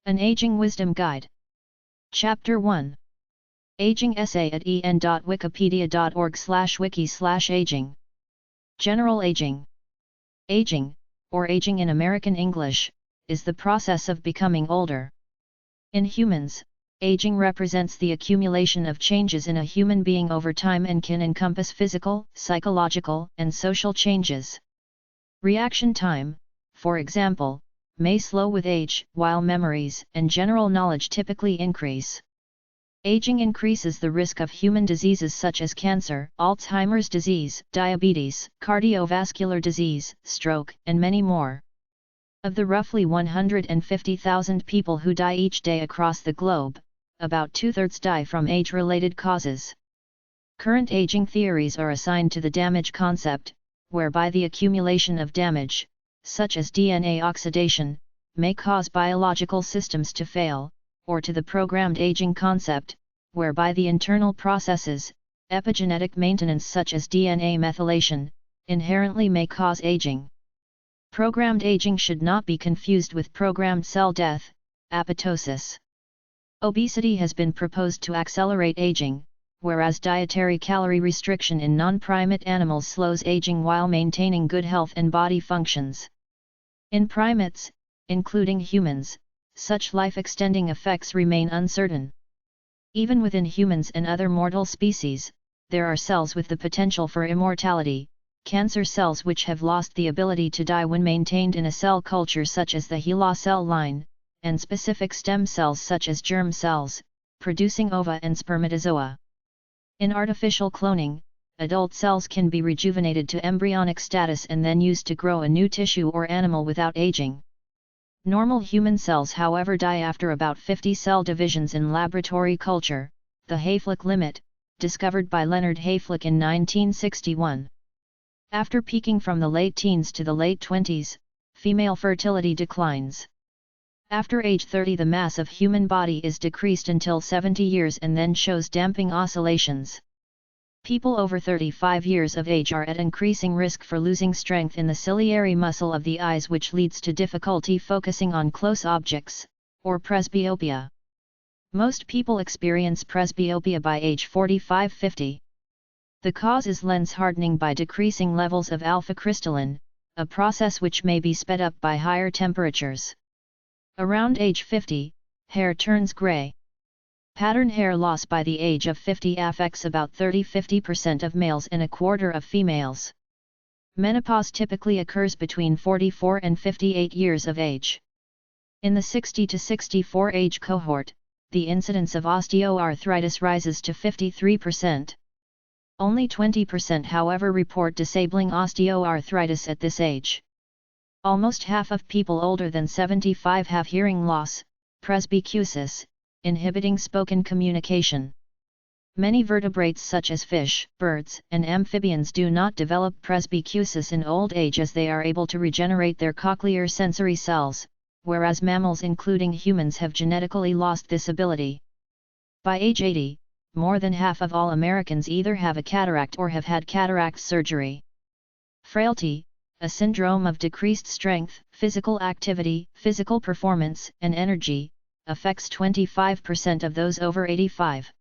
An Aging Wisdom Guide. Chapter 1. Aging Essay at en.wikipedia.org/wiki/aging. General aging. Aging, or aging in American English, is the process of becoming older. In humans, aging represents the accumulation of changes in a human being over time and can encompass physical, psychological, and social changes. Reaction time, for example, may slow with age, while memories and general knowledge typically increase. Aging increases the risk of human diseases such as cancer, Alzheimer's disease, diabetes, cardiovascular disease, stroke, and many more. Of the roughly 150,000 people who die each day across the globe, about two-thirds die from age-related causes. Current aging theories are assigned to the damage concept, whereby the accumulation of damage, such as DNA oxidation, may cause biological systems to fail, or to the programmed aging concept, whereby the internal processes, epigenetic maintenance such as DNA methylation, inherently may cause aging. Programmed aging should not be confused with programmed cell death, apoptosis. Obesity has been proposed to accelerate aging, whereas dietary calorie restriction in non-primate animals slows aging while maintaining good health and body functions. In primates, including humans, such life-extending effects remain uncertain. Even within humans and other mortal species, there are cells with the potential for immortality, cancer cells which have lost the ability to die when maintained in a cell culture such as the HeLa cell line, and specific stem cells such as germ cells, producing ova and spermatozoa. In artificial cloning, adult cells can be rejuvenated to embryonic status and then used to grow a new tissue or animal without aging. Normal human cells however die after about 50 cell divisions in laboratory culture, the Hayflick limit, discovered by Leonard Hayflick in 1961. After peaking from the late teens to the late 20s, female fertility declines. After age 30 the mass of human body is decreased until 70 years and then shows damping oscillations. People over 35 years of age are at increasing risk for losing strength in the ciliary muscle of the eyes, which leads to difficulty focusing on close objects, or presbyopia. Most people experience presbyopia by age 45-50. The cause is lens hardening by decreasing levels of alpha-crystalline, a process which may be sped up by higher temperatures. Around age 50, hair turns gray. Pattern hair loss by the age of 50 affects about 30–50% of males and a quarter of females. Menopause typically occurs between 44 and 58 years of age. In the 60 to 64 age cohort, the incidence of osteoarthritis rises to 53%. Only 20% however report disabling osteoarthritis at this age. Almost half of people older than 75 have hearing loss, presbycusis, inhibiting spoken communication. Many vertebrates such as fish, birds, and amphibians do not develop presbycusis in old age as they are able to regenerate their cochlear sensory cells, whereas mammals including humans have genetically lost this ability. By age 80, more than half of all Americans either have a cataract or have had cataract surgery. Frailty, a syndrome of decreased strength, physical activity, physical performance, and energy, affects 25% of those over 85.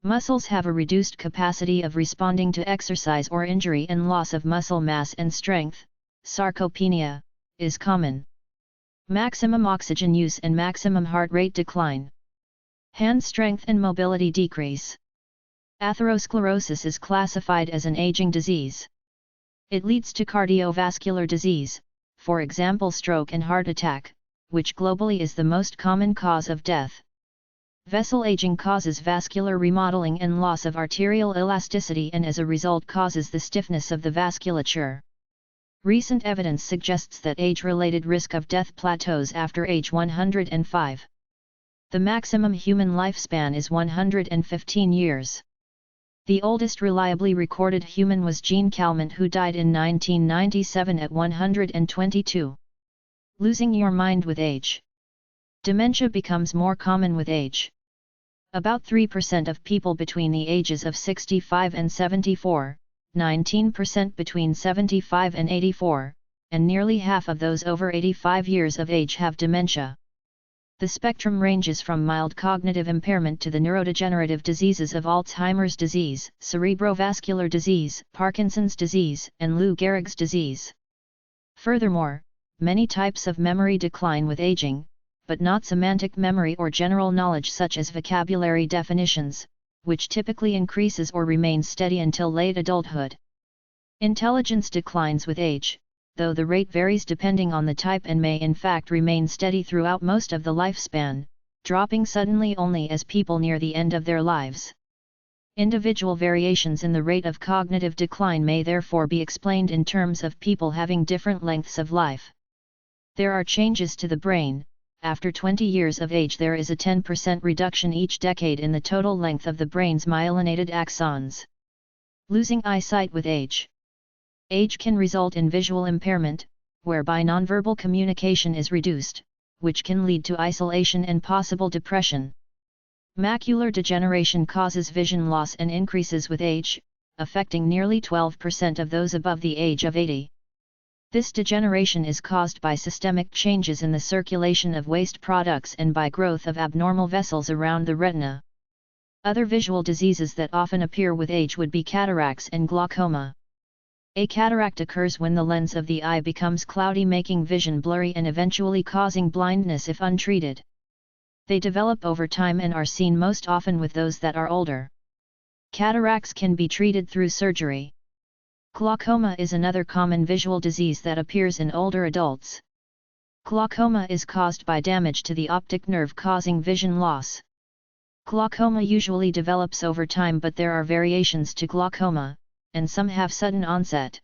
Muscles have a reduced capacity of responding to exercise or injury, and loss of muscle mass and strength, sarcopenia, is common. Maximum oxygen use and maximum heart rate decline. Hand strength and mobility decrease. Atherosclerosis is classified as an aging disease. It leads to cardiovascular disease, for example stroke and heart attack, which globally is the most common cause of death. Vessel aging causes vascular remodeling and loss of arterial elasticity, and as a result causes the stiffness of the vasculature. Recent evidence suggests that age-related risk of death plateaus after age 105. The maximum human lifespan is 115 years. The oldest reliably recorded human was Jean Calment, who died in 1997 at 122. Losing your mind with age. Dementia becomes more common with age. About 3% of people between the ages of 65 and 74, 19% between 75 and 84, and nearly half of those over 85 years of age have dementia. The spectrum ranges from mild cognitive impairment to the neurodegenerative diseases of Alzheimer's disease, cerebrovascular disease, Parkinson's disease, and Lou Gehrig's disease. Furthermore, many types of memory decline with aging, but not semantic memory or general knowledge such as vocabulary definitions, which typically increases or remains steady until late adulthood. Intelligence declines with age, though the rate varies depending on the type and may in fact remain steady throughout most of the lifespan, dropping suddenly only as people near the end of their lives. Individual variations in the rate of cognitive decline may therefore be explained in terms of people having different lengths of life. There are changes to the brain. After 20 years of age there is a 10% reduction each decade in the total length of the brain's myelinated axons. Losing eyesight with age. Age can result in visual impairment, whereby nonverbal communication is reduced, which can lead to isolation and possible depression. Macular degeneration causes vision loss and increases with age, affecting nearly 12% of those above the age of 80. This degeneration is caused by systemic changes in the circulation of waste products and by growth of abnormal vessels around the retina. Other visual diseases that often appear with age would be cataracts and glaucoma. A cataract occurs when the lens of the eye becomes cloudy, making vision blurry and eventually causing blindness if untreated. They develop over time and are seen most often with those that are older. Cataracts can be treated through surgery. Glaucoma is another common visual disease that appears in older adults. Glaucoma is caused by damage to the optic nerve causing vision loss. Glaucoma usually develops over time, but there are variations to glaucoma, and some have sudden onset.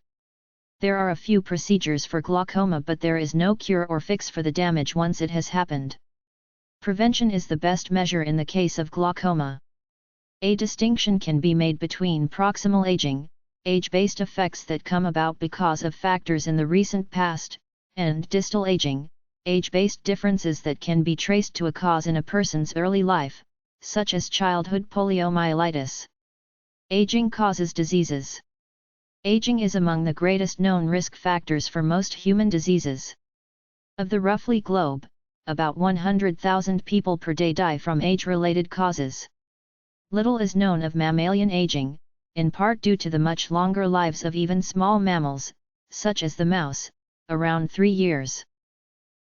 There are a few procedures for glaucoma, but there is no cure or fix for the damage once it has happened. Prevention is the best measure in the case of glaucoma. A distinction can be made between proximal aging, age-based effects that come about because of factors in the recent past, and distal aging, age-based differences that can be traced to a cause in a person's early life, such as childhood poliomyelitis. Aging causes diseases. Aging is among the greatest known risk factors for most human diseases. Of the roughly globe, about 100,000 people per day die from age-related causes. Little is known of mammalian aging, in part due to the much longer lives of even small mammals, such as the mouse, around 3 years.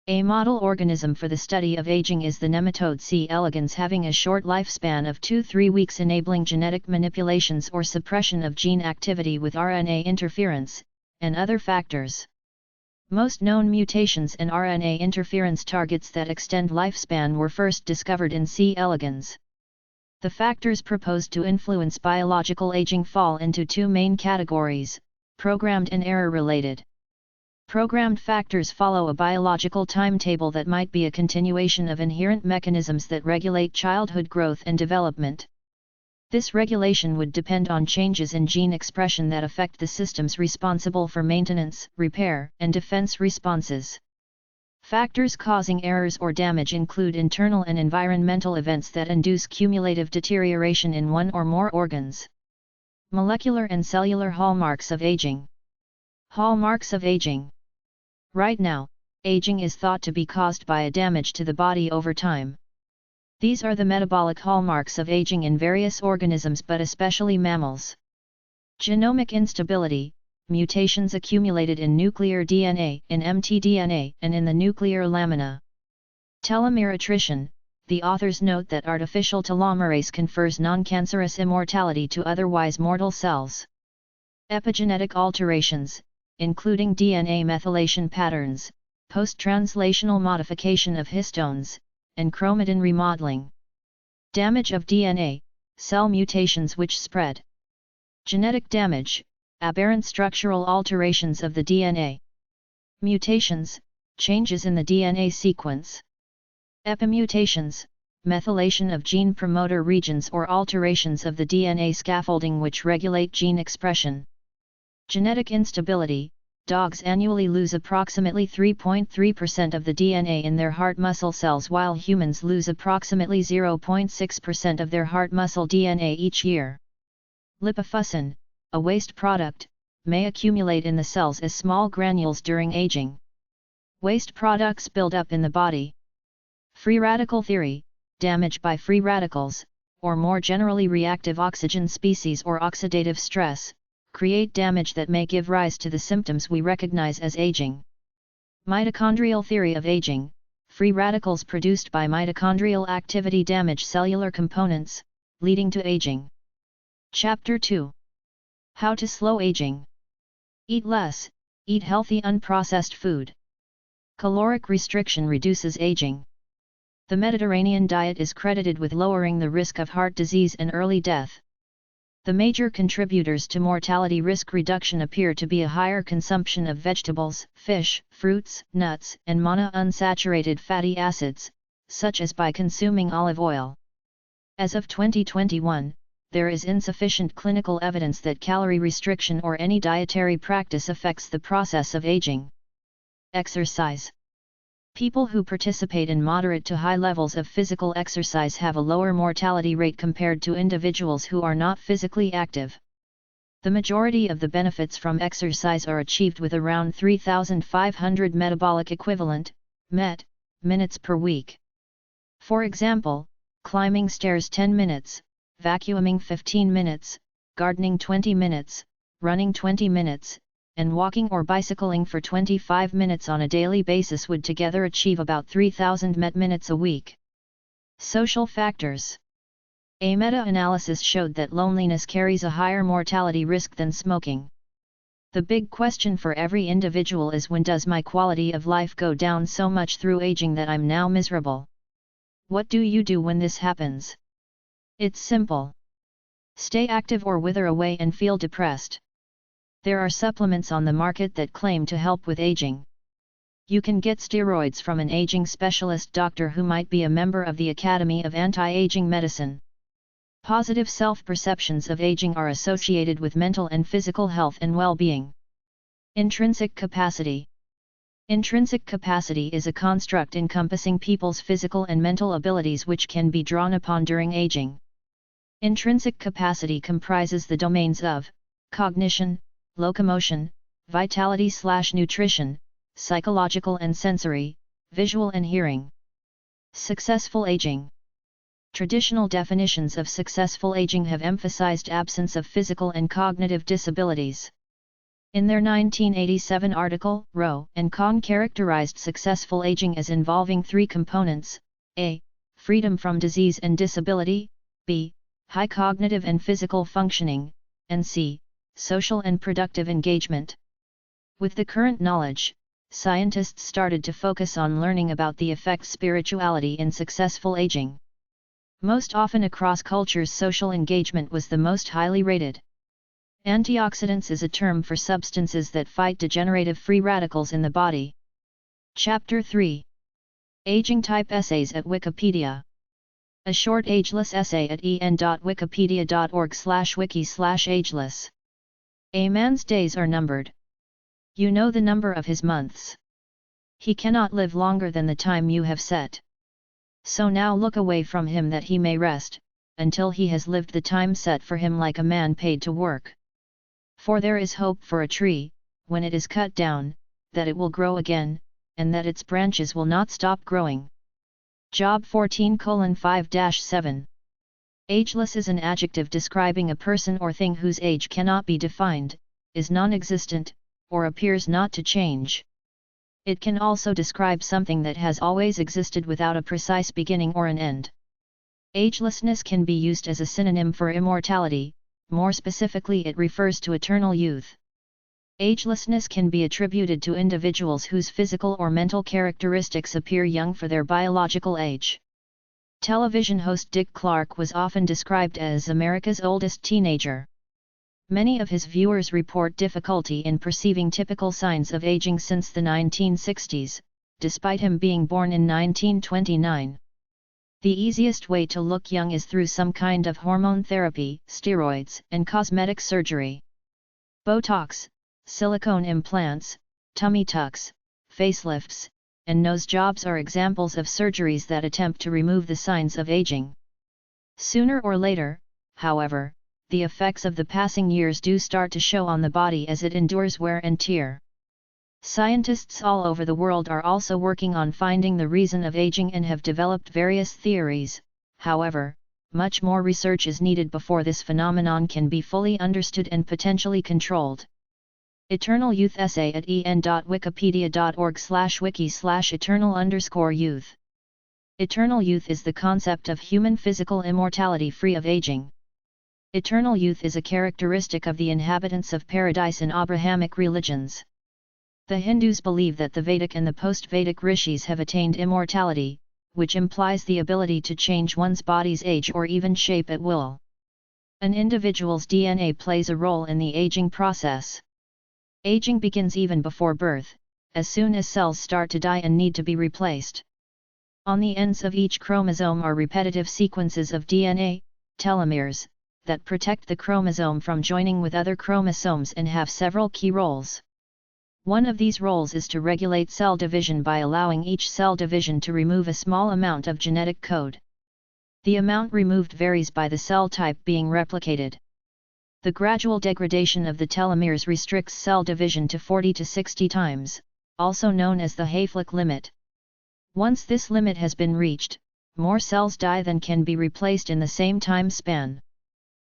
A model organism for the study of aging is the nematode C. elegans, having a short lifespan of 2-3 weeks, enabling genetic manipulations or suppression of gene activity with RNA interference, and other factors. Most known mutations and RNA interference targets that extend lifespan were first discovered in C. elegans. The factors proposed to influence biological aging fall into two main categories: programmed and error-related. Programmed factors follow a biological timetable that might be a continuation of inherent mechanisms that regulate childhood growth and development. This regulation would depend on changes in gene expression that affect the systems responsible for maintenance, repair, and defense responses. Factors causing errors or damage include internal and environmental events that induce cumulative deterioration in one or more organs. Molecular and cellular hallmarks of aging. Hallmarks of aging. Right now, aging is thought to be caused by a damage to the body over time. These are the metabolic hallmarks of aging in various organisms, but especially mammals. Genomic instability, mutations accumulated in nuclear DNA, in mtDNA, and in the nuclear lamina. Telomere attrition. The authors note that artificial telomerase confers non-cancerous immortality to otherwise mortal cells. Epigenetic alterations, including DNA methylation patterns, post-translational modification of histones, and chromatin remodeling. Damage of DNA, cell mutations which spread. Genetic damage, aberrant structural alterations of the DNA. Mutations, changes in the DNA sequence. Epimutations, methylation of gene promoter regions or alterations of the DNA scaffolding which regulate gene expression. Genetic instability. Dogs annually lose approximately 3.3% of the DNA in their heart muscle cells, while humans lose approximately 0.6% of their heart muscle DNA each year. Lipofuscin, a waste product, may accumulate in the cells as small granules during aging. Waste products build up in the body. Free radical theory, damage by free radicals, or more generally reactive oxygen species or oxidative stress, create damage that may give rise to the symptoms we recognize as aging. Mitochondrial theory of aging, free radicals produced by mitochondrial activity damage cellular components, leading to aging. Chapter 2. How to slow aging. Eat less, eat healthy unprocessed food. Caloric restriction reduces aging. The Mediterranean diet is credited with lowering the risk of heart disease and early death. The major contributors to mortality risk reduction appear to be a higher consumption of vegetables, fish, fruits, nuts, and monounsaturated fatty acids, such as by consuming olive oil. As of 2021, there is insufficient clinical evidence that calorie restriction or any dietary practice affects the process of aging. Exercise. People who participate in moderate to high levels of physical exercise have a lower mortality rate compared to individuals who are not physically active. The majority of the benefits from exercise are achieved with around 3,500 metabolic equivalent (MET) minutes per week. For example, climbing stairs 10 minutes, vacuuming 15 minutes, gardening 20 minutes, running 20 minutes, and walking or bicycling for 25 minutes on a daily basis would together achieve about 3,000 MET minutes a week. Social factors. A meta-analysis showed that loneliness carries a higher mortality risk than smoking. The big question for every individual is, when does my quality of life go down so much through aging that I'm now miserable? What do you do when this happens? It's simple. Stay active or wither away and feel depressed. There are supplements on the market that claim to help with aging. You can get steroids from an aging specialist doctor who might be a member of the Academy of Anti-Aging Medicine. Positive self-perceptions of aging are associated with mental and physical health and well-being. Intrinsic capacity. Intrinsic capacity is a construct encompassing people's physical and mental abilities which can be drawn upon during aging. Intrinsic capacity comprises the domains of cognition, locomotion, vitality/nutrition, psychological and sensory, visual and hearing. Successful aging. Traditional definitions of successful aging have emphasized absence of physical and cognitive disabilities. In their 1987 article, Rowe and Kahn characterized successful aging as involving three components: a. freedom from disease and disability, b. high cognitive and physical functioning, and c. social and productive engagement. With the current knowledge, scientists started to focus on learning about the effects spirituality in successful aging. Most often across cultures, social engagement was the most highly rated. Antioxidants is a term for substances that fight degenerative free radicals in the body. Chapter 3. Aging type essays at Wikipedia. A short ageless essay at en.wikipedia.org/wiki/ageless. A man's days are numbered. You know the number of his months. He cannot live longer than the time you have set. So now look away from him that he may rest, until he has lived the time set for him, like a man paid to work. For there is hope for a tree, when it is cut down, that it will grow again, and that its branches will not stop growing. Job 14:5-7. Ageless is an adjective describing a person or thing whose age cannot be defined, is non-existent, or appears not to change. It can also describe something that has always existed without a precise beginning or an end. Agelessness can be used as a synonym for immortality, more specifically it refers to eternal youth. Agelessness can be attributed to individuals whose physical or mental characteristics appear young for their biological age. Television host Dick Clark was often described as America's oldest teenager. Many of his viewers report difficulty in perceiving typical signs of aging since the 1960s, despite him being born in 1929. The easiest way to look young is through some kind of hormone therapy, steroids, and cosmetic surgery. Botox, silicone implants, tummy tucks, facelifts, and nose jobs are examples of surgeries that attempt to remove the signs of aging. Sooner or later, however, the effects of the passing years do start to show on the body as it endures wear and tear. Scientists all over the world are also working on finding the reason of aging and have developed various theories. However, much more research is needed before this phenomenon can be fully understood and potentially controlled. Eternal Youth essay at en.wikipedia.org/wiki/eternal_youth. Eternal youth is the concept of human physical immortality free of aging. Eternal youth is a characteristic of the inhabitants of paradise in Abrahamic religions. The Hindus believe that the Vedic and the post-Vedic rishis have attained immortality, which implies the ability to change one's body's age or even shape at will. An individual's DNA plays a role in the aging process. Aging begins even before birth, as soon as cells start to die and need to be replaced. On the ends of each chromosome are repetitive sequences of DNA, telomeres, that protect the chromosome from joining with other chromosomes and have several key roles. One of these roles is to regulate cell division by allowing each cell division to remove a small amount of genetic code. The amount removed varies by the cell type being replicated. The gradual degradation of the telomeres restricts cell division to 40 to 60 times, also known as the Hayflick limit. Once this limit has been reached, more cells die than can be replaced in the same time span.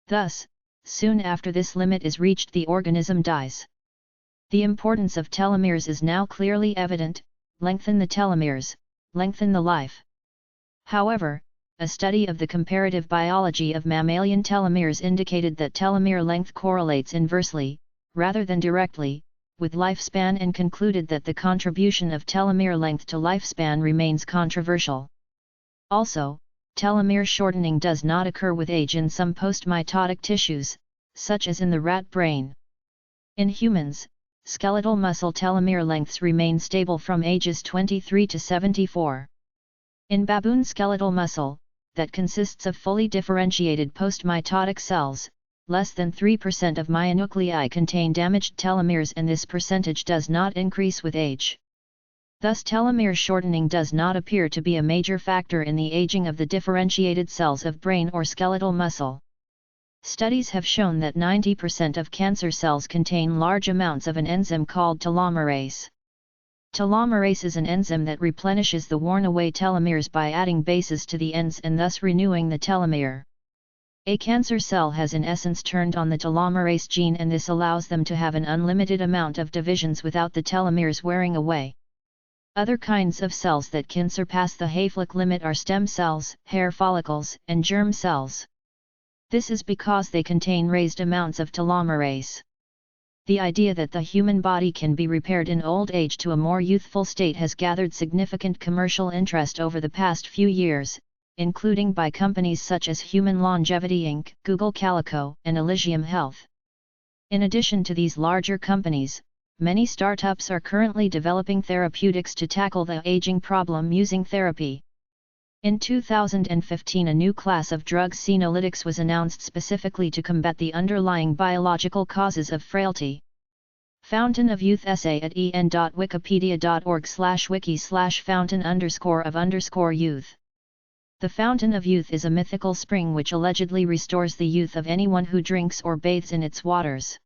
Thus, soon after this limit is reached, the organism dies. The importance of telomeres is now clearly evident. Lengthen the telomeres, lengthen the life. However, a study of the comparative biology of mammalian telomeres indicated that telomere length correlates inversely, rather than directly, with lifespan and concluded that the contribution of telomere length to lifespan remains controversial. Also, telomere shortening does not occur with age in some post-mitotic tissues, such as in the rat brain. In humans, skeletal muscle telomere lengths remain stable from ages 23 to 74. In baboon skeletal muscle, that consists of fully differentiated post-mitotic cells, less than 3% of myonuclei contain damaged telomeres, and this percentage does not increase with age. Thus, telomere shortening does not appear to be a major factor in the aging of the differentiated cells of brain or skeletal muscle. Studies have shown that 90% of cancer cells contain large amounts of an enzyme called telomerase. Telomerase is an enzyme that replenishes the worn-away telomeres by adding bases to the ends and thus renewing the telomere. A cancer cell has in essence turned on the telomerase gene, and this allows them to have an unlimited amount of divisions without the telomeres wearing away. Other kinds of cells that can surpass the Hayflick limit are stem cells, hair follicles, and germ cells. This is because they contain raised amounts of telomerase. The idea that the human body can be repaired in old age to a more youthful state has gathered significant commercial interest over the past few years, including by companies such as Human Longevity Inc., Google Calico, and Elysium Health. In addition to these larger companies, many startups are currently developing therapeutics to tackle the aging problem using therapy. In 2015, a new class of drugs, senolytics, was announced specifically to combat the underlying biological causes of frailty. Fountain of Youth essay at en.wikipedia.org/wiki/fountain_of_youth. The Fountain of Youth is a mythical spring which allegedly restores the youth of anyone who drinks or bathes in its waters.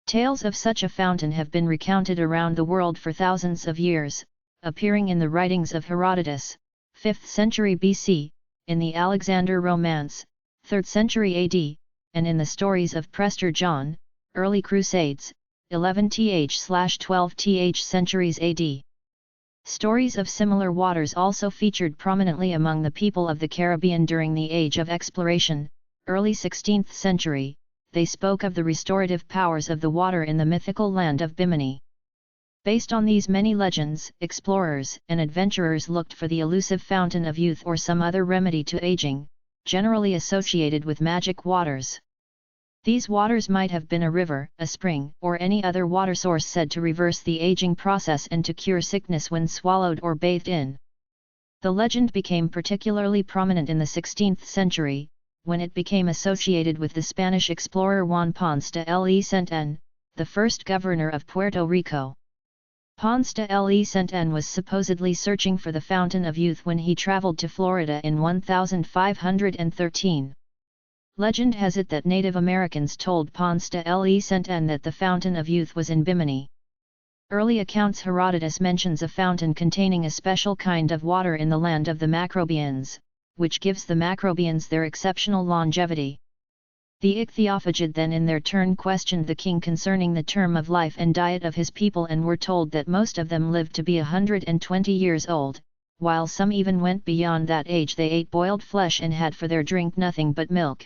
Tales of such a fountain have been recounted around the world for thousands of years, appearing in the writings of Herodotus, 5th century BC, in the Alexander Romance, 3rd century AD, and in the stories of Prester John, early Crusades, 11th/12th centuries AD. Stories of similar waters also featured prominently among the people of the Caribbean during the Age of Exploration, early 16th century. They spoke of the restorative powers of the water in the mythical land of Bimini. Based on these many legends, explorers and adventurers looked for the elusive fountain of youth or some other remedy to aging, generally associated with magic waters. These waters might have been a river, a spring, or any other water source said to reverse the aging process and to cure sickness when swallowed or bathed in. The legend became particularly prominent in the 16th century, when it became associated with the Spanish explorer Juan Ponce de Lecenten, the first governor of Puerto Rico. Ponce de Lecenten was supposedly searching for the Fountain of Youth when he traveled to Florida in 1513. Legend has it that Native Americans told Ponce de Lecenten that the Fountain of Youth was in Bimini. Early accounts Herodotus mentions a fountain containing a special kind of water in the land of the Macrobians, which gives the Macrobians their exceptional longevity. The ichthyophagids then in their turn questioned the king concerning the term of life and diet of his people and were told that most of them lived to be 120 years old, while some even went beyond that age. They ate boiled flesh and had for their drink nothing but milk.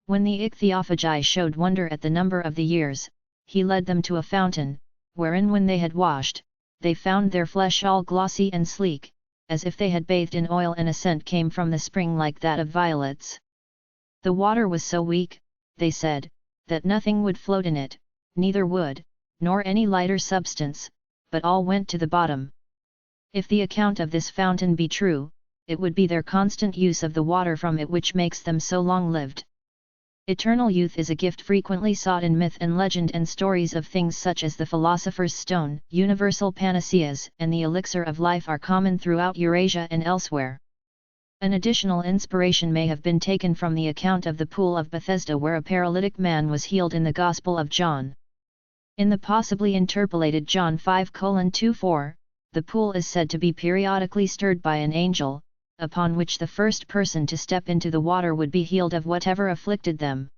When the ichthyophaги showed wonder at the number of the years, he led them to a fountain, wherein when they had washed, they found their flesh all glossy and sleek, as if they had bathed in oil, and a scent came from the spring like that of violets. The water was so weak, they said, that nothing would float in it, neither wood, nor any lighter substance, but all went to the bottom. If the account of this fountain be true, it would be their constant use of the water from it which makes them so long-lived. Eternal youth is a gift frequently sought in myth and legend, and stories of things such as the philosopher's stone, universal panaceas, and the elixir of life are common throughout Eurasia and elsewhere. An additional inspiration may have been taken from the account of the pool of Bethesda where a paralytic man was healed in the Gospel of John. In the possibly interpolated John 5:24, the pool is said to be periodically stirred by an angel, upon which the first person to step into the water would be healed of whatever afflicted them.